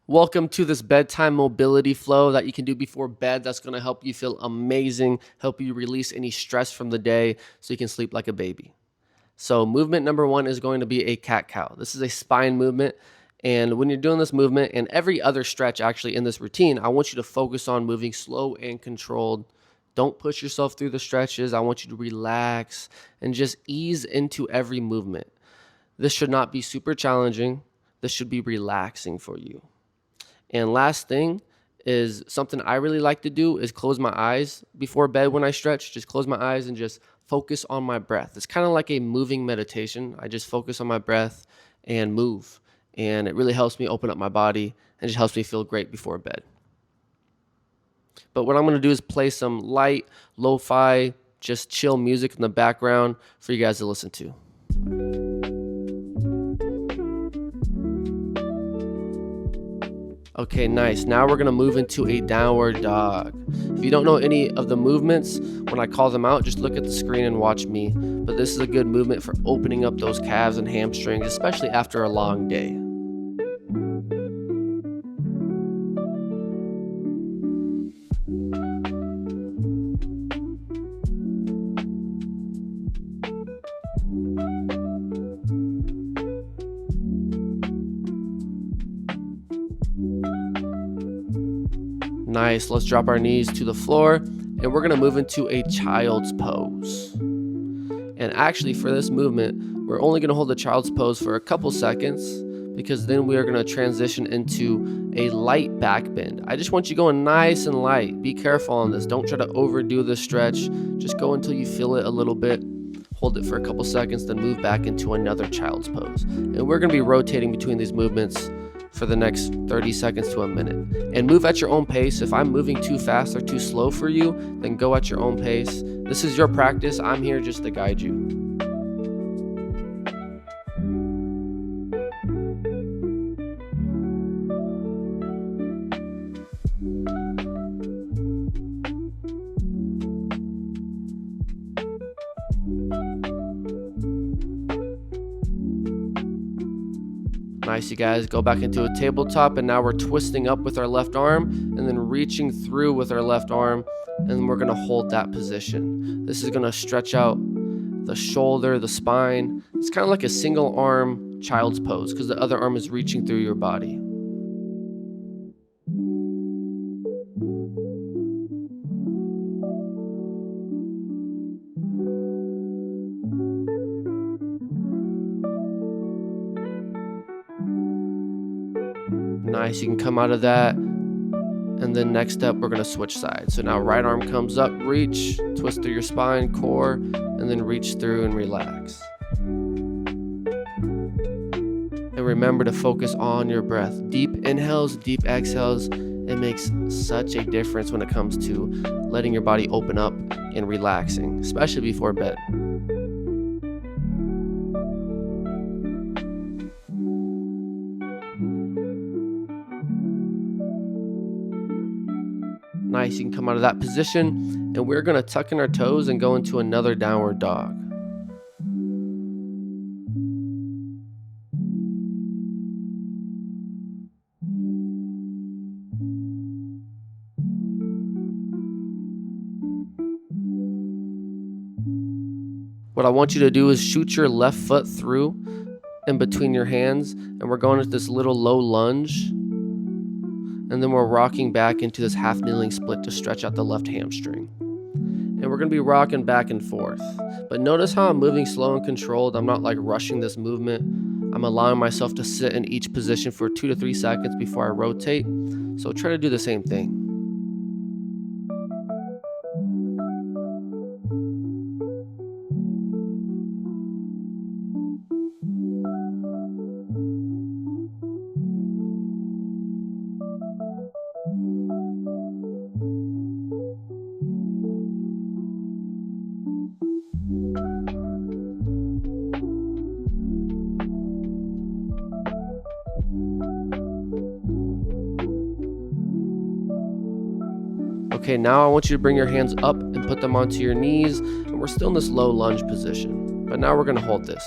Welcome to this bedtime mobility flow that you can do before bed. That's going to help you feel amazing, help you release any stress from the day so you can sleep like a baby. So, movement number one is going to be a cat cow. This is a spine movement. And when you're doing this movement and every other stretch actually in this routine, I want you to focus on moving slow and controlled. Don't push yourself through the stretches. I want you to relax and just ease into every movement. This should not be super challenging. This should be relaxing for you. And last thing is something I really like to do is close my eyes before bed when I stretch. Just close my eyes and just focus on my breath. It's kind of like a moving meditation. I just focus on my breath and move. And it really helps me open up my body and just helps me feel great before bed. But what I'm going to do is play some light, lo-fi, just chill music in the background for you guys to listen to. Okay, nice. Now we're going to move into a downward dog. If you don't know any of the movements, when I call them out, just look at the screen and watch me. But this is a good movement for opening up those calves and hamstrings, especially after a long day. Nice. Let's drop our knees to the floor and we're going to move into a child's pose. And actually for this movement, we're only going to hold the child's pose for a couple seconds because then we are going to transition into a light back bend. I just want you going nice and light. Be careful on this. Don't try to overdo the stretch. Just go until you feel it a little bit. Hold it for a couple seconds, then move back into another child's pose. And we're going to be rotating between these movements for the next 30 seconds to a minute. And move at your own pace. If I'm moving too fast or too slow for you, then go at your own pace. This is your practice. I'm here just to guide you. Nice, you guys. Go back into a tabletop, and now we're twisting up with our left arm and then reaching through with our left arm, and we're going to hold that position. This is going to stretch out the shoulder, the spine. It's kind of like a single arm child's pose because the other arm is reaching through your body. Nice, you can come out of that. And then next up, we're gonna switch sides. So now right arm comes up, reach, twist through your spine, core, and then reach through and relax. And remember to focus on your breath. Deep inhales, deep exhales. It makes such a difference when it comes to letting your body open up and relaxing, especially before bed. Nice, you can come out of that position, and we're going to tuck in our toes and go into another downward dog. What I want you to do is shoot your left foot through in between your hands, and we're going into this little low lunge. And then we're rocking back into this half kneeling split to stretch out the left hamstring. And we're going to be rocking back and forth. But notice how I'm moving slow and controlled. I'm not like rushing this movement. I'm allowing myself to sit in each position for 2 to 3 seconds before I rotate. So try to do the same thing. Okay, now I want you to bring your hands up and put them onto your knees, and we're still in this low lunge position, but now we're going to hold this.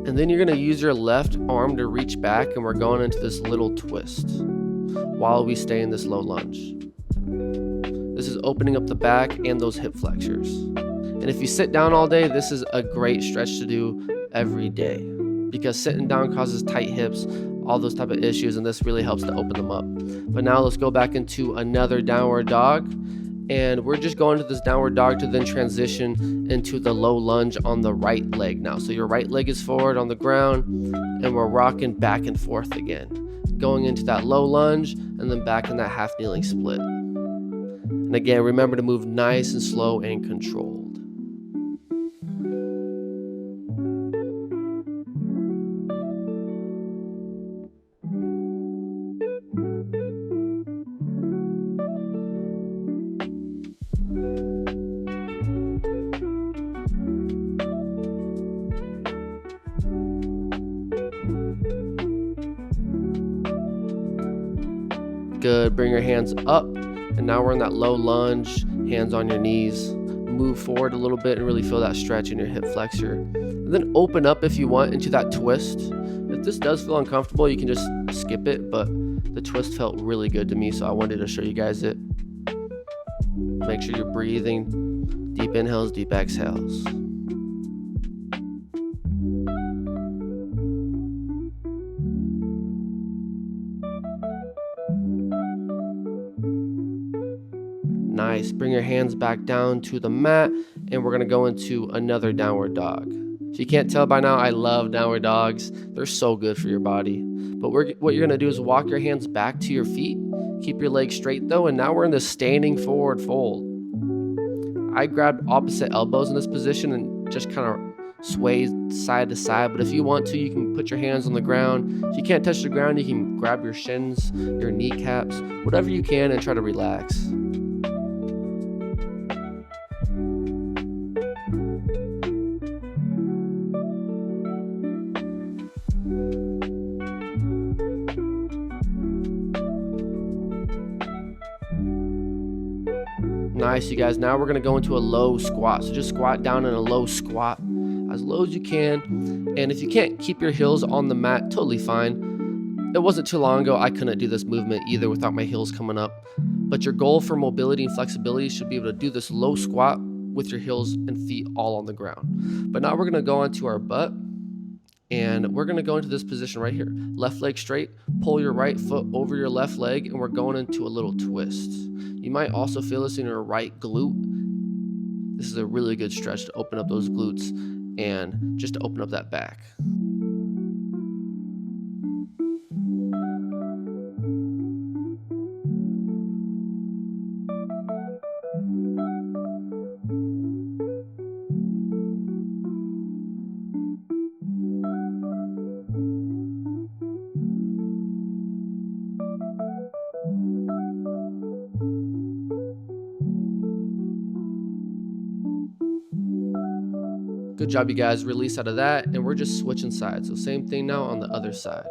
And then you're going to use your left arm to reach back, and we're going into this little twist while we stay in this low lunge. This is opening up the back and those hip flexors. And if you sit down all day, this is a great stretch to do every day, because sitting down causes tight hips, all those type of issues, and this really helps to open them up. But now let's go back into another downward dog, and we're just going to this downward dog to then transition into the low lunge on the right leg now. So your right leg is forward on the ground, and we're rocking back and forth again, going into that low lunge and then back in that half kneeling split. And again, remember to move nice and slow and controlled. Good. Bring your hands up, and now we're in that low lunge, hands on your knees. Move forward a little bit and really feel that stretch in your hip flexor. And then open up if you want into that twist. If this does feel uncomfortable, you can just skip it, but the twist felt really good to me, so I wanted to show you guys it. Make sure you're breathing. Deep inhales, deep exhales. Nice. Bring your hands back down to the mat, and we're going to go into another downward dog. If you can't tell by now, I love downward dogs. They're so good for your body. But what you're going to do is walk your hands back to your feet. Keep your legs straight though, and now we're in the standing forward fold. I grabbed opposite elbows in this position and just kind of sway side to side. But if you want to, you can put your hands on the ground. If you can't touch the ground, you can grab your shins, your kneecaps, whatever you can, and try to relax. Nice, you guys. Now we're going to go into a low squat. So just squat down in a low squat as low as you can. And if you can't keep your heels on the mat, totally fine. It wasn't too long ago I couldn't do this movement either without my heels coming up. But your goal for mobility and flexibility should be able to do this low squat with your heels and feet all on the ground. But now we're going to go onto our butt, and we're going to go into this position right here. Left leg straight, pull your right foot over your left leg, and we're going into a little twist. You might also feel this in your right glute. This is a really good stretch to open up those glutes and just to open up that back. Good job, you guys. Release out of that, and we're just switching sides. So same thing now on the other side.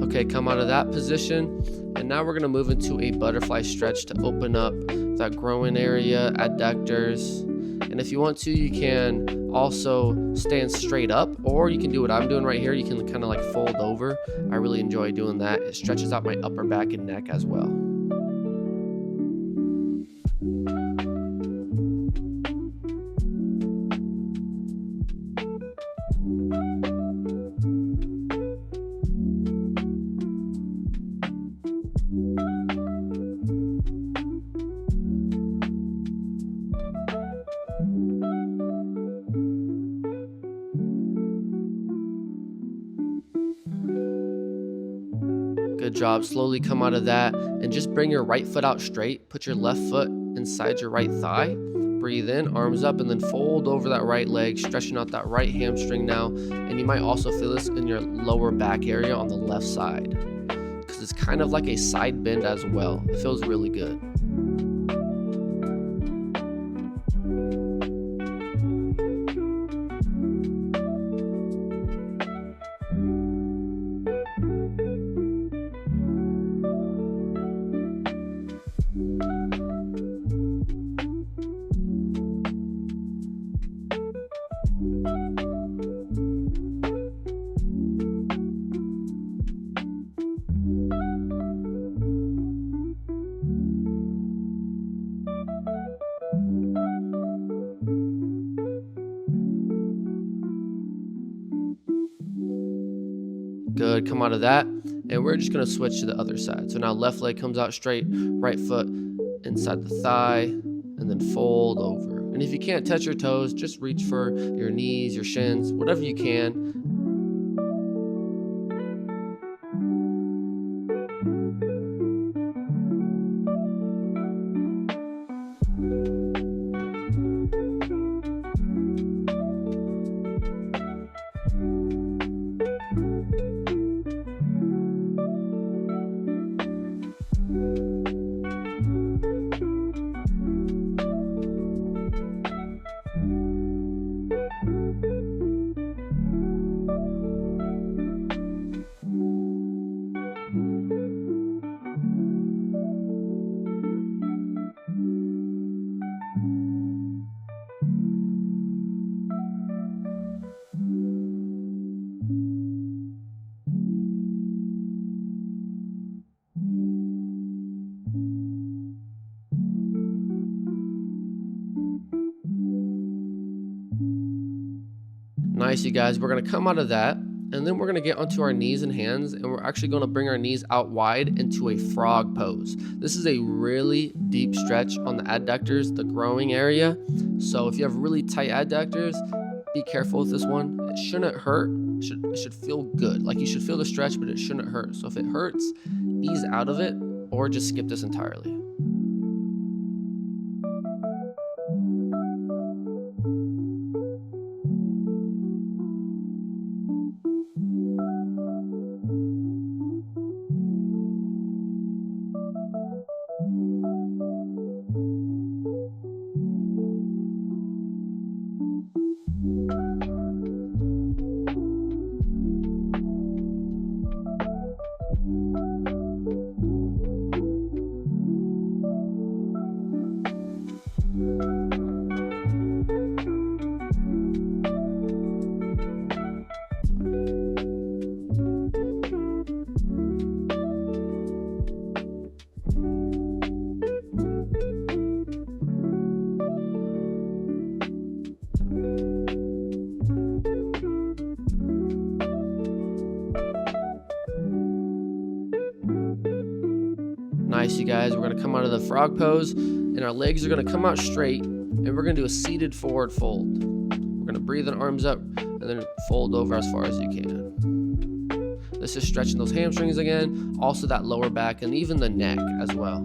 Okay, come out of that position, and now we're going to move into a butterfly stretch to open up that groin area, adductors. And if you want to, you can also stand straight up, or you can do what I'm doing right here. You can kind of like fold over. I really enjoy doing that. It stretches out my upper back and neck as well. Good job. Slowly come out of that and just bring your right foot out straight. Put your left foot inside your right thigh. Breathe in, arms up, and then fold over that right leg, stretching out that right hamstring now. And you might also feel this in your lower back area on the left side, because because it's kind of like a side bend as well. It feels really good. Good, come out of that. And we're just gonna switch to the other side. So now left leg comes out straight, right foot inside the thigh, and then fold over. And if you can't touch your toes, just reach for your knees, your shins, whatever you can. Nice, you guys. We're going to come out of that, and then we're going to get onto our knees and hands, and we're actually going to bring our knees out wide into a frog pose. This is a really deep stretch on the adductors, the growing area. So if you have really tight adductors, be careful with this one. It shouldn't hurt. It should feel good. Like, you should feel the stretch, but it shouldn't hurt. So if it hurts, ease out of it or just skip this entirely. Nice, you guys. We're going to come out of the frog pose, and our legs are going to come out straight, and we're going to do a seated forward fold. We're going to breathe the arms up and then fold over as far as you can. This is stretching those hamstrings again, also that lower back, and even the neck as well.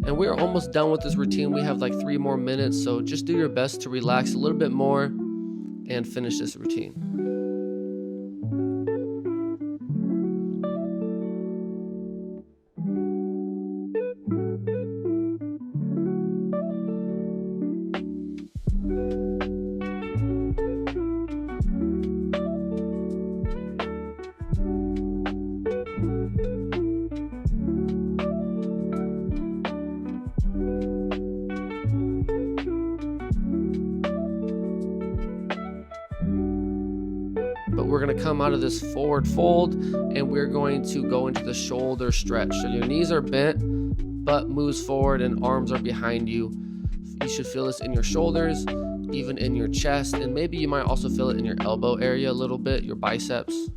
And we're almost done with this routine. We have like 3 more minutes, so just do your best to relax a little bit more and finish this routine. But we're going to come out of this forward fold, and we're going to go into the shoulder stretch. So your knees are bent, butt moves forward, and arms are behind you. You should feel this in your shoulders, even in your chest, and maybe you might also feel it in your elbow area a little bit, your biceps.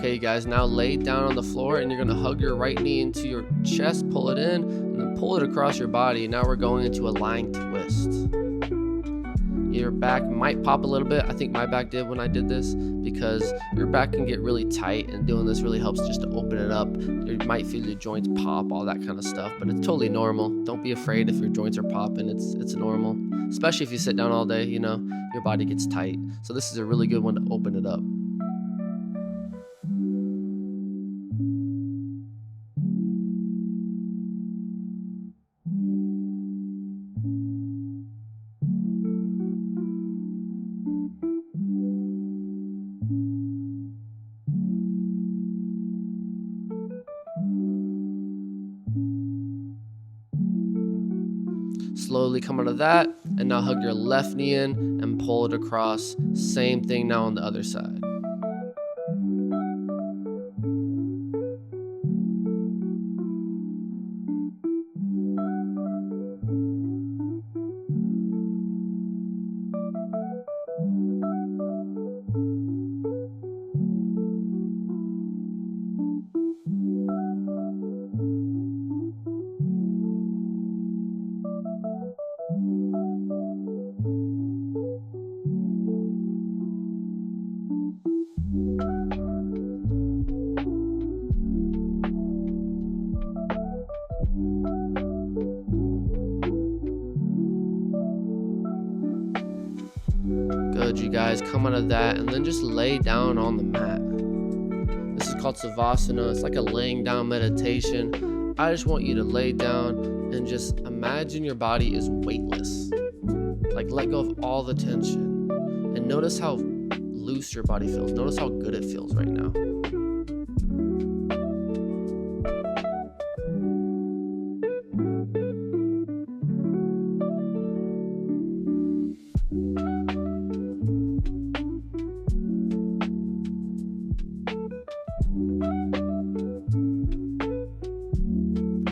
Okay, you guys, now lay down on the floor and you're going to hug your right knee into your chest, pull it in, and then pull it across your body. Now we're going into a lying twist. Your back might pop a little bit. I think my back did when I did this, because your back can get really tight, and doing this really helps just to open it up. You might feel your joints pop, all that kind of stuff, but it's totally normal. Don't be afraid if your joints are popping. It's normal, especially if you sit down all day, your body gets tight. So this is a really good one to open it up. Slowly come out of that, and now hug your left knee in and pull it across. Same thing now on the other side. Good, you guys, come out of that and then just lay down on the mat. This is called Savasana. It's like a laying down meditation. I just want you to lay down and just imagine your body is weightless. Like, let go of all the tension and notice how loose your body feels. Notice how good it feels right now.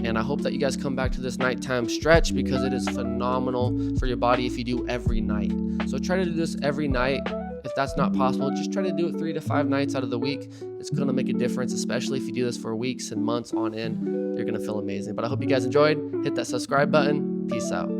And I hope that you guys come back to this nighttime stretch, because it is phenomenal for your body if you do every night. So try to do this every night. If that's not possible, just try to do it 3 to 5 nights out of the week. It's going to make a difference, especially if you do this for weeks and months on end. You're going to feel amazing. But I hope you guys enjoyed. Hit that subscribe button. Peace out.